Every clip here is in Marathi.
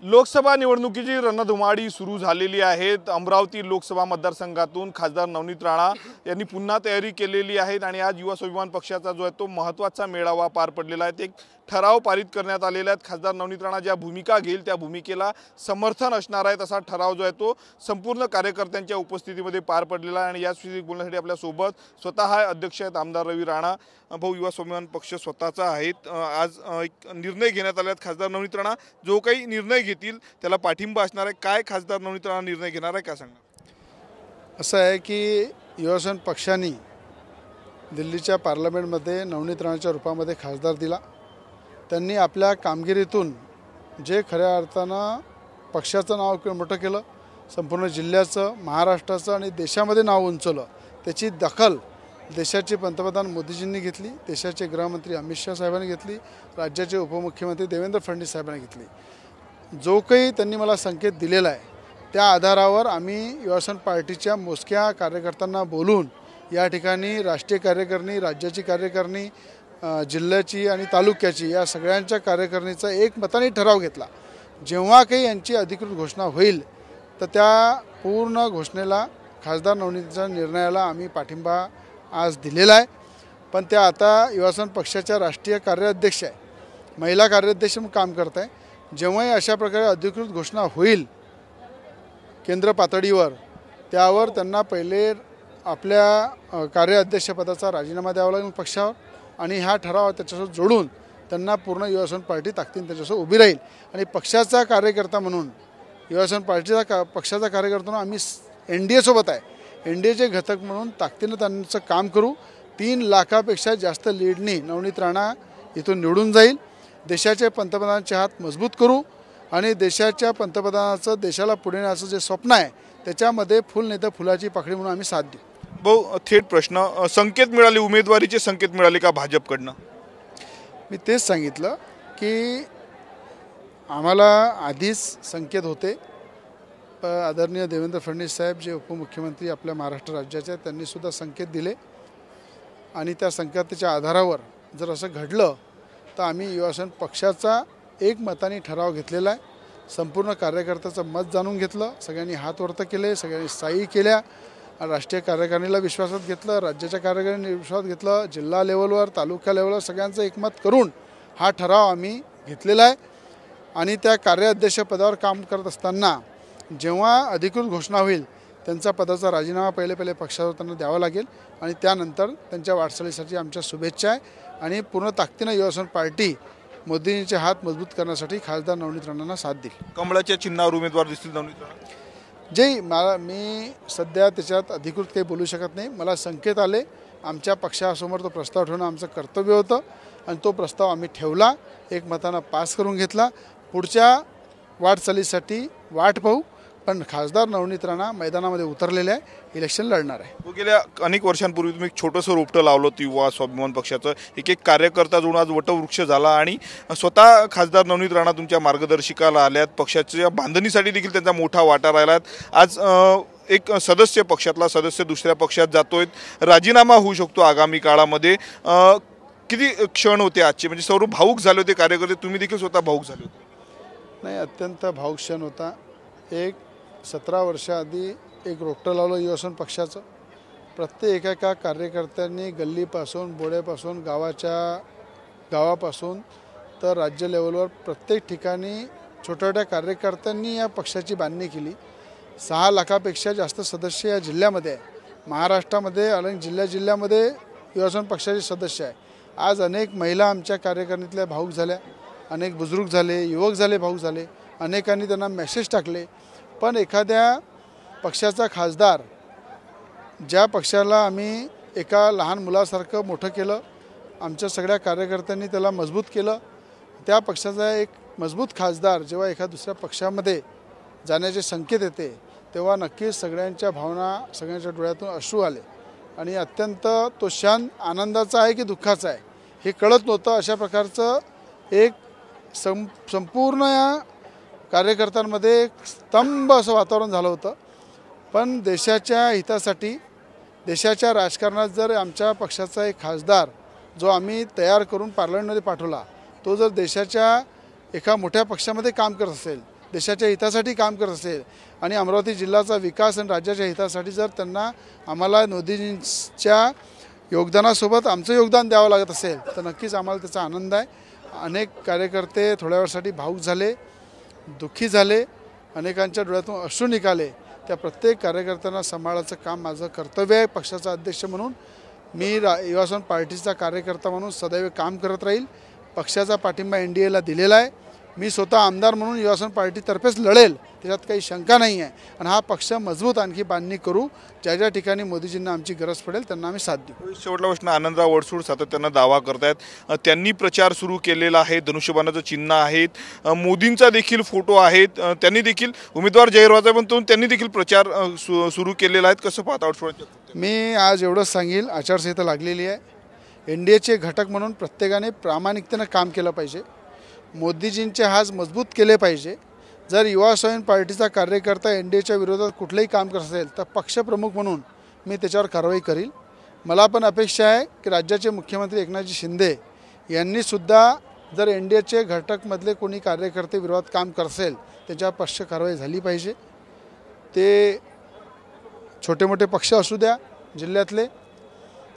लोकसभा निवडणुकीची रणधुमाळी सुरू झालेली आहे। अमरावती लोकसभा मतदारसंघातून खासदार नवनीत राणा यांनी पुन्हा तयारी केलेली आहे आणि आज युवा स्वाभिमान पक्षाचा जो आहे तो महत्त्वाचा मेळावा पार पडलेला आहे। एक ठराव पारित करण्यात आलेला आहे। खासदार नवनीत राणा ज्या भूमिका घेईल त्या भूमिकेला समर्थन असणार आहे असा ठराव जो आहे तो संपूर्ण कार्यकर्त्यांच्या उपस्थितीमध्ये पार पडलेला आहे। आणि याविषयी बोलण्यासाठी आपल्या सोबत स्वतः अध्यक्ष आहेत आमदार रवी राणा भाऊ, युवा स्वाभिमान पक्ष स्वतःचा आहेत। आज एक निर्णय घेण्यात आला आहे। खासदार नवनीत राणा जो काही निर्णय घेतील त्याला पाठिंबा असणार आहे। काय खासदार नवनीत राणा निर्णय घेणार आहे काय सांगणार? असं आहे की युवा स्वाभिमान पक्षाने दिल्लीच्या पार्लमेंटमध्ये नवनीत राणाच्या रूपामध्ये खासदार दिला। त्यांनी आपल्या कामगिरीतून जे खऱ्या अर्थानं पक्षाचं नाव मोठं केलं, संपूर्ण जिल्ह्याचं, महाराष्ट्राचं आणि देशामध्ये नाव उंचवलं, त्याची दखल देशाचे पंतप्रधान मोदीजींनी घेतली, देशाचे गृहमंत्री अमित शाह साहेबांनी घेतली, राज्याचे उपमुख्यमंत्री देवेंद्र फडणवीस साहेबांनी घेतली। जो काही त्यांनी मला संकेत दिलेला आहे त्या आधारावर आम्ही युवा स्वाभिमान पार्टीच्या मोजक्या कार्यकर्त्यांना बोलून या ठिकाणी राष्ट्रीय कार्यकारिणी, राज्याची कार्यकारिणी, जिल्ह्याची आणि तालुक्याची या सगळ्यांच्या कार्यकारिणीचा एक मताने ठराव घेतला। जेव्हा काही यांची अधिकृत घोषणा होईल तर त्या पूर्ण घोषणेला खासदार नवनीतच्या निर्णयाला आम्ही पाठिंबा आज दिलेला आहे। पण त्या आता युवा स्वाभिमान पक्षाच्या राष्ट्रीय कार्याध्यक्ष आहे, महिला कार्याध्यक्ष म्हणून काम करत आहे। जेव्हाही अशा प्रकारे अधिकृत घोषणा होईल केंद्र पातळीवर त्यावर त्यांना पहिले आपल्या कार्याध्यक्षपदाचा राजीनामा द्यावा लागेल पक्षावर आणि हा ठराव त्याच्यासोबत जोडून त्यांना पूर्ण युवा स्वाभिमान पार्टी ताकदीने त्याच्यासोबत उभी राहील। आणि पक्षाचा कार्यकर्ता म्हणून युवा स्वाभिमान पार्टीचा पक्षाचा कार्यकर्ता म्हणून आम्ही NDA सोबत आहे। NDAचे घटक म्हणून ताकदीनं त्यांचं काम करू। 3 लाखापेक्षा जास्त लीडनी नवनीत राणा इथून निवडून जाईल। देशाचे पंतप्रधानांचे हात मजबूत करू आणि देशाच्या पंतप्रधानाचं देशाला पुढे नेण्याचं जे स्वप्न आहे त्याच्यामध्ये फुल नाही तर फुलाची पाकळी म्हणून आम्ही साथ देऊ। भाऊ, थेट प्रश्न, संकेत मिळाले, उमेदवारीचे संकेत मिळाले का भाजपकडनं? मी तेच सांगितलं की आम्हाला आधीच संकेत होते। आदरणीय देवेंद्र फडणवीस साहेब जे उपमुख्यमंत्री आपल्या महाराष्ट्र राज्याचे त्यांनीसुद्धा संकेत दिले आणि त्या संकेताच्या आधारावर जर असं घडलं तर आम्ही युवा स्वाभिमान पक्षाचा एक मताने ठराव घेतलेला आहे। संपूर्ण कार्यकर्त्याचं मत जाणून घेतलं, सगळ्यांनी हात वरती केले, सगळ्यांनी सही केल्या, राष्ट्रीय कार्यकारिणीला विश्वासात घेतलं, राज्याच्या कार्यकारिणीला विश्वासात घेतलं, जिल्हा लेवलवर, तालुका लेवलवर सगळ्यांचं एकमत करून हा ठराव आम्ही घेतलेला आहे। आणि त्या कार्याध्यक्षपदावर काम करत असताना जेव्हा अधिकृत घोषणा होईल त्यांचा पदाचा राजीनामा पहिले पक्षावर त्यांना द्यावा लागेल आणि त्यानंतर त्यांच्या वाटचालीसाठी आमच्या शुभेच्छा आहे। आणि पूर्ण ताकदीनं युवा स्वाभिमान पार्टी मोदींचे हात मजबूत करण्यासाठी खासदार नवनीत राणांना साथ देईल। कमळाच्या चिन्हावर उमेदवार दिसतील नवनीत राणा? मी सध्या त्याच्यात अधिकृत काही बोलू शकत नाही। मला संकेत आले, आमच्या पक्षासमोर तो प्रस्ताव ठेवणं आमचं कर्तव्य होतं आणि तो प्रस्ताव आम्ही ठेवला, एकमतानं पास करून घेतला। पुढच्या वाटचालीसाठी वाट पाहू, पण खासदार नवनीत राणा मैदानामध्ये उतरलेले आहे, इलेक्शन लढणार आहे। गेल्या अनेक वर्षांपूर्वी तुम्ही एक छोटंसं रोपटं लावलं होतं युवा स्वाभिमान पक्षाचं, एक कार्यकर्ता जोडून आज वटवृक्ष झाला आणि स्वतः खासदार नवनीत राणा तुमच्या मार्गदर्शिकाला आल्यात, पक्षाच्या बांधणीसाठी देखील त्यांचा मोठा वाटा राहिला। आज एक सदस्य, पक्षातला सदस्य दुसऱ्या पक्षात जातोय, राजीनामा होऊ शकतो आगामी काळामध्ये, किती क्षण होते आजचे? म्हणजे सर्व भाऊक झाले होते कार्यकर्ते, तुम्ही देखील स्वतः भाऊक झाले होते? नाही, अत्यंत भाऊक क्षण होता। 17 वर्षाआधी एक रोपटं लावलं युवा स्वाभिमान पक्षाचं। प्रत्येक एका कार्यकर्त्यांनी गल्लीपासून, बोड्यापासून, गावापासून तर राज्य लेवलवर प्रत्येक ठिकाणी छोट्या कार्यकर्त्यांनी या पक्षाची बांधणी केली। 6 लाखापेक्षा जास्त सदस्य या जिल्ह्यामध्ये आहे। महाराष्ट्रामध्ये अनेक जिल्ह्यामध्ये युवा स्वाभिमान पक्षाचे सदस्य आहे। आज अनेक महिला आमच्या कार्यकारिणीतल्या भाऊक झाल्या, अनेक बुजुर्ग झाले, युवक झाले, भाऊक झाले, अनेकांनी त्यांना मेसेज टाकले। पण एखाद्या पक्षाचा खासदार, ज्या पक्षाला आम्ही एका लहान मुलासारखं मोठं केलं, आमच्या सगळ्या कार्यकर्त्यांनी त्याला मजबूत केलं, त्या पक्षाचा एक मजबूत खासदार जेव्हा एका दुसऱ्या पक्षामध्ये जाण्याचे संकेत येते तेव्हा नक्कीच सगळ्यांच्या भावना, सगळ्यांच्या डोळ्यातून अश्रू आले आणि अत्यंत तो क्षण आनंदाचा आहे की दुःखाचा आहे हे कळत नव्हतं। अशा प्रकारचं एक संपूर्ण या कार्यकर्त्यांमध्ये एक स्तंभ असं वातावरण झालं होतं। पण देशाच्या हितासाठी, देशाच्या राजकारणात जर आमच्या पक्षाचा एक खासदार जो आम्ही तयार करून पार्लमेंटमध्ये पाठवला तो जर देशाच्या एका मोठ्या पक्षामध्ये काम करत असेल देशाच्या हितासाठी काम करत असेल आणि अमरावती जिल्ह्याचा विकास आणि राज्याच्या हितासाठी जर त्यांना आम्हाला मोदीजींच्या योगदानासोबत आमचं योगदान द्यावं लागत असेल तर नक्कीच आम्हाला त्याचा आनंद आहे. अनेक कार्यकर्ते थोड्या वेळासाठी भावूक झाले, दुःखी झाले, अनेकांच्या डोळ्यातून अश्रू निघाले. त्या प्रत्येक कार्यकर्त्यांना सांभाळायचं काम माझं कर्तव्य आहे. पक्षाचा अध्यक्ष म्हणून मी युवा पार्टीचा कार्यकर्ता म्हणून सदैव काम करत राहील. पक्षाचा पाठिंबा NDAला दिलेला आहे. मी स्वतः आमदार म्हणून युवा पार्टीतर्फेच लढेल, त्याच्यात काही शंका नाही आहे. आणि हा पक्ष मजबूत आणखी बांधणी करू. ज्या ज्या ठिकाणी मोदीजींना आमची गरज पडेल त्यांना आम्ही साथ देऊ. शेवटला प्रश्न, आनंदराव वडसूळ सातत्यानं दावा करतायत, त्यांनी प्रचार सुरू केलेला आहे, धनुष्यबाणाचं चिन्ह आहेत, मोदींचा देखील फोटो आहेत, त्यांनी देखील उमेदवार जाहीर व्हायचा पण त्यांनी देखील प्रचार सुरू केलेला आहे. कसं पाहता वडसूळ? मी आज एवढंच सांगेल, आचारसंहिता लागलेली आहे. NDAचे घटक म्हणून प्रत्येकाने प्रामाणिकतेनं काम केलं पाहिजे. मोदीजींचे हात मजबूत केले पाहिजे. जर युवा स्वाभिमान पार्टीचा कार्यकर्ता NDAच्या विरोधात कुठलंही काम करत असेल तर पक्षप्रमुख म्हणून मी त्याच्यावर कारवाई करील. मला पण अपेक्षा आहे की राज्याचे मुख्यमंत्री एकनाथजी शिंदे यांनीसुद्धा जर NDAचे घटकमधले कोणी कार्यकर्ते विरोधात काम करत असेल त्याच्यावर पक्ष कारवाई झाली पाहिजे. ते छोटे मोठे पक्ष असू द्या जिल्ह्यातले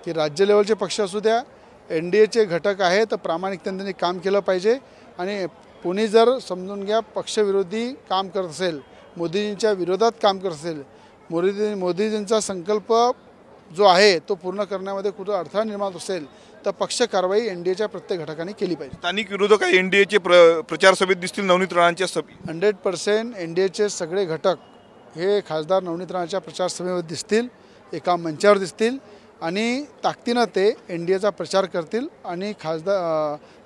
की राज्य लेवलचे पक्ष असू द्या, NDAचे घटक आहे तर प्रामाणिकतेने त्यांनी काम केलं पाहिजे. आणि कोणी जर समजून घ्या पक्षविरोधी काम करत असेल, मोदीजींच्या विरोधात काम करत असेल, मोदीजींचा संकल्प जो आहे तो पूर्ण करण्यामध्ये कुठं अडथळा निर्माण असेल तर पक्ष कारवाई NDAच्या प्रत्येक घटकाने केली पाहिजे. स्थानिक विरोधक NDAचे प्रचार सभेत दिसतील, नवनीत राणांच्या सभेत 100% NDAचे सगळे घटक हे खासदार नवनीत राणांच्या प्रचार सभेमध्ये दिसतील, एका मंचावर दिसतील आणि ताकदीनं ते NDAचा प्रचार करतील आणि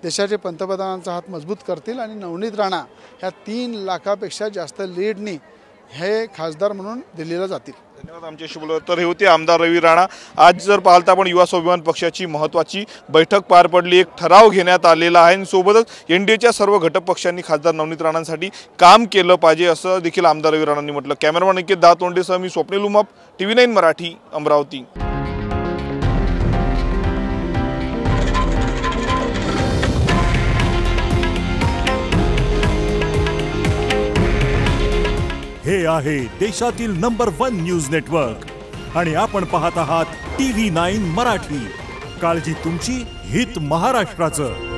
देशाचे पंतप्रधानांचा हात मजबूत करतील आणि नवनीत राणा ह्या 3 लाखापेक्षा जास्त लीडनी हे खासदार म्हणून दिल्लीला जातील. धन्यवाद. आमच्याशी बोलत तर हे होते आमदार रवी राणा. आज जर पाहता आपण युवा स्वाभिमान पक्षाची महत्त्वाची बैठक पार पडली, एक ठराव घेण्यात आलेला आहे आणि सोबतच NDAच्या सर्व घटक पक्षांनी खासदार नवनीत राणांसाठी काम केलं पाहिजे असं देखील आमदार रवी राणांनी म्हटलं. कॅमेरामॅन निकेत दातोंडेसह मी स्वप्नील उमाप, TV9 मराठी, अमरावती. हे आहे देशातील नंबर 1 न्यूज नेटवर्क आणि आपण पाहत आहात TV9 मराठी. काळजी तुमची, हित महाराष्ट्राचं.